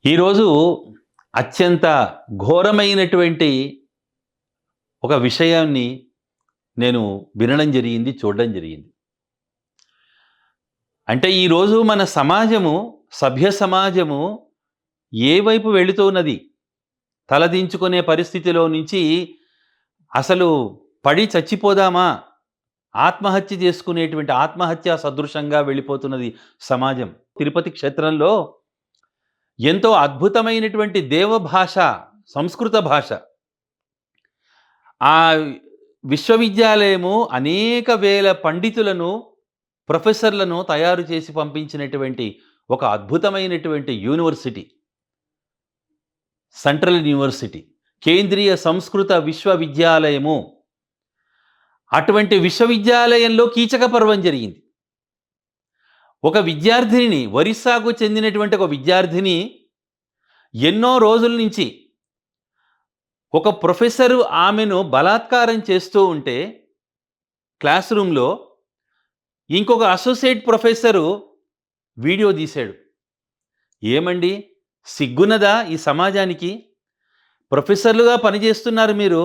ఈరోజు అత్యంత ఘోరమైనటువంటి ఒక విషయాన్ని నేను వినడం జరిగింది, చూడడం జరిగింది. అంటే ఈరోజు మన సమాజము, సభ్య సమాజము ఏ వైపు వెళుతున్నది? తలదించుకునే పరిస్థితిలో నుంచి అసలు పడి చచ్చిపోదామా? ఆత్మహత్య చేసుకునేటువంటి ఆత్మహత్య సదృశంగా వెళ్ళిపోతున్నది సమాజం. తిరుపతి క్షేత్రంలో ఎంతో అద్భుతమైనటువంటి దేవభాష, సంస్కృత భాష. ఆ విశ్వవిద్యాలయము అనేక వేల పండితులను, ప్రొఫెసర్లను తయారు చేసి పంపించినటువంటి ఒక అద్భుతమైనటువంటి యూనివర్సిటీ. సెంట్రల్ యూనివర్సిటీ, కేంద్రీయ సంస్కృత విశ్వవిద్యాలయము. అటువంటి విశ్వవిద్యాలయంలో కీచక పర్వం జరిగింది. ఒక విద్యార్థిని, ఒరిస్సాకు చెందినటువంటి ఒక విద్యార్థిని ఎన్నో రోజుల నుంచి ఒక ప్రొఫెసరు ఆమెను బలాత్కారం చేస్తూ ఉంటే క్లాస్ రూమ్లో ఇంకొక అసోసియేట్ ప్రొఫెసరు వీడియో తీశాడు. ఏమండి, సిగ్గున్నదా ఈ సమాజానికి? ప్రొఫెసర్లుగా పనిచేస్తున్నారు మీరు.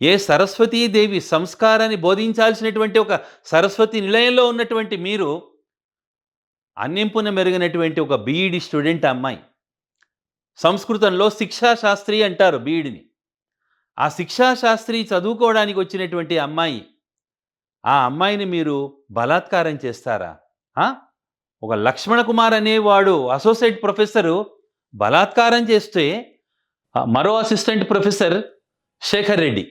ఏ సరస్వతీదేవి సంస్కారాన్ని బోధించాల్సినటువంటి ఒక సరస్వతి నిలయంలో ఉన్నటువంటి మీరు అన్నింపున మెరుగినటువంటి ఒక బీఈడి స్టూడెంట్ అమ్మాయి. సంస్కృతంలో శిక్షాశాస్త్రి అంటారు బీఈడిని. ఆ శిక్షాశాస్త్రి చదువుకోవడానికి వచ్చినటువంటి అమ్మాయి, ఆ అమ్మాయిని మీరు బలాత్కారం చేస్తారా? ఒక లక్ష్మణ కుమార్ అనేవాడు అసోసియేట్ ప్రొఫెసరు బలాత్కారం చేస్తే మరో assistant professor Shekhar Reddy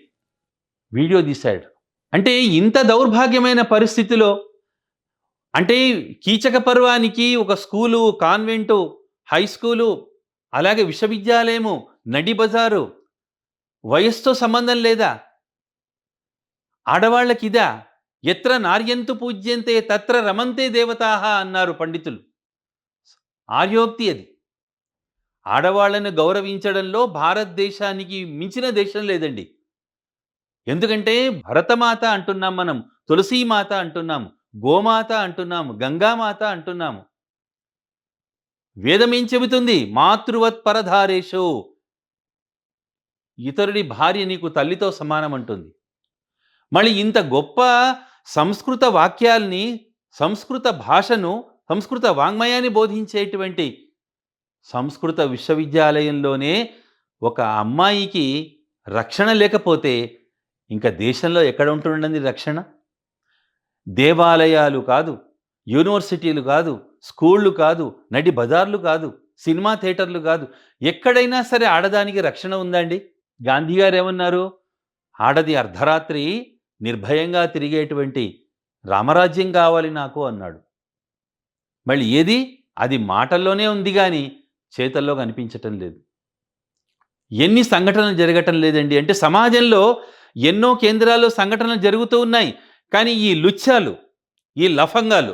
video తీశాడు. అంటే ఇంత దౌర్భాగ్యమైన పరిస్థితిలో, అంటే కీచక పర్వానికి ఒక స్కూలు, కాన్వెంటు, హై స్కూలు, అలాగే విశ్వవిద్యాలయము, నడి బజారు, వయస్సుతో సంబంధం లేదా? ఆడవాళ్ళకిదా? ఎత్ర నార్యంతు పూజ్యంతే తత్ర రమంతే దేవతాహ అన్నారు పండితులు. ఆర్యోక్తి అది. ఆడవాళ్ళను గౌరవించడంలో భారతదేశానికి మించిన దేశం లేదండి. ఎందుకంటే భరతమాత అంటున్నాం మనం, తులసీమాత అంటున్నాము, గోమాత అంటున్నాము, గంగామాత అంటున్నాము. వేదం ఏం చెబుతుంది? మాతృవత్ పరధారేషు, ఇతరుడి భార్య నీకు తల్లితో సమానం అంటుంది. మళ్ళీ ఇంత గొప్ప సంస్కృత వాక్యాల్ని, సంస్కృత భాషను, సంస్కృత వాంగ్మయాన్ని బోధించేటువంటి సంస్కృత విశ్వవిద్యాలయంలోనే ఒక అమ్మాయికి రక్షణ లేకపోతే ఇంకా దేశంలో ఎక్కడ ఉంటుండండి రక్షణ? దేవాలయాలు కాదు, యూనివర్సిటీలు కాదు, స్కూళ్ళు కాదు, నడి బజార్లు కాదు, సినిమా థియేటర్లు కాదు, ఎక్కడైనా సరే ఆడదానికి రక్షణ ఉందండి? గాంధీ గారు ఏమన్నారు? ఆడది అర్ధరాత్రి నిర్భయంగా తిరిగేటువంటి రామరాజ్యం కావాలి నాకు అన్నాడు. మళ్ళీ ఏది? అది మాటల్లోనే ఉంది కానీ చేతల్లో కనిపించటం లేదు. ఎన్ని సంఘటనలు జరగటం లేదండి. అంటే సమాజంలో ఎన్నో కేంద్రాల్లో సంఘటనలు జరుగుతూ ఉన్నాయి. కానీ ఈ లుచ్చాలు, ఈ లఫంగాలు,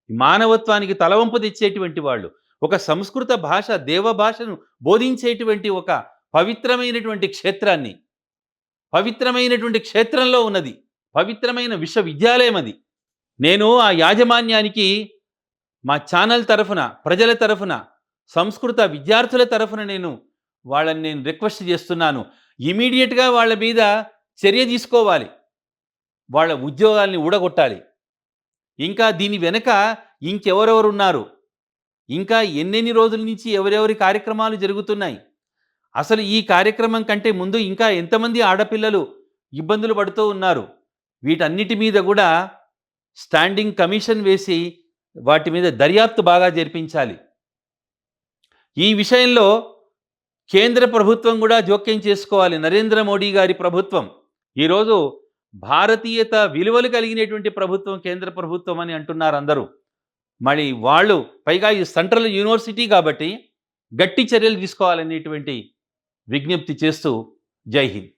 మానవత్వానికి తలవంపు తెచ్చేటువంటి వాళ్ళు, ఒక సంస్కృత భాష, దేవభాషను బోధించేటువంటి ఒక పవిత్రమైనటువంటి క్షేత్రాన్ని, పవిత్రమైనటువంటి క్షేత్రంలో ఉన్నది, పవిత్రమైన విశ్వవిద్యాలయం అది. నేను ఆ యాజమాన్యానికి మా ఛానల్ తరఫున, ప్రజల తరఫున, సంస్కృత విద్యార్థుల తరఫున వాళ్ళని రిక్వెస్ట్ చేస్తున్నాను. ఇమీడియట్గా వాళ్ళ మీద చర్య తీసుకోవాలి. వాళ్ళ ఉద్యోగాల్ని ఊడగొట్టాలి. ఇంకా దీని వెనక ఇంకెవరెవరున్నారు? ఇంకా ఎన్నెన్ని రోజుల నుంచి ఎవరెవరి కార్యక్రమాలు జరుగుతున్నాయి? అసలు ఈ కార్యక్రమం కంటే ముందు ఇంకా ఎంతమంది ఆడపిల్లలు ఇబ్బందులు పడుతూ ఉన్నారు? వీటన్నిటి మీద కూడా స్టాండింగ్ కమిషన్ వేసి వాటి మీద దర్యాప్తు బాగా జరిపించాలి. ఈ విషయంలో కేంద్ర ప్రభుత్వం కూడా జోక్యం చేసుకోవాలి. నరేంద్ర మోడీ గారి ప్రభుత్వం ఈరోజు భారతీయత విలువలు కలిగినటువంటి ప్రభుత్వం కేంద్ర ప్రభుత్వం అని అంటున్నారు అందరూ. మరి వాళ్ళు పైగా ఈ సెంట్రల్ యూనివర్సిటీ కాబట్టి గట్టి చర్యలు తీసుకోవాలనేటువంటి విజ్ఞప్తి చేస్తూ జై హింద్.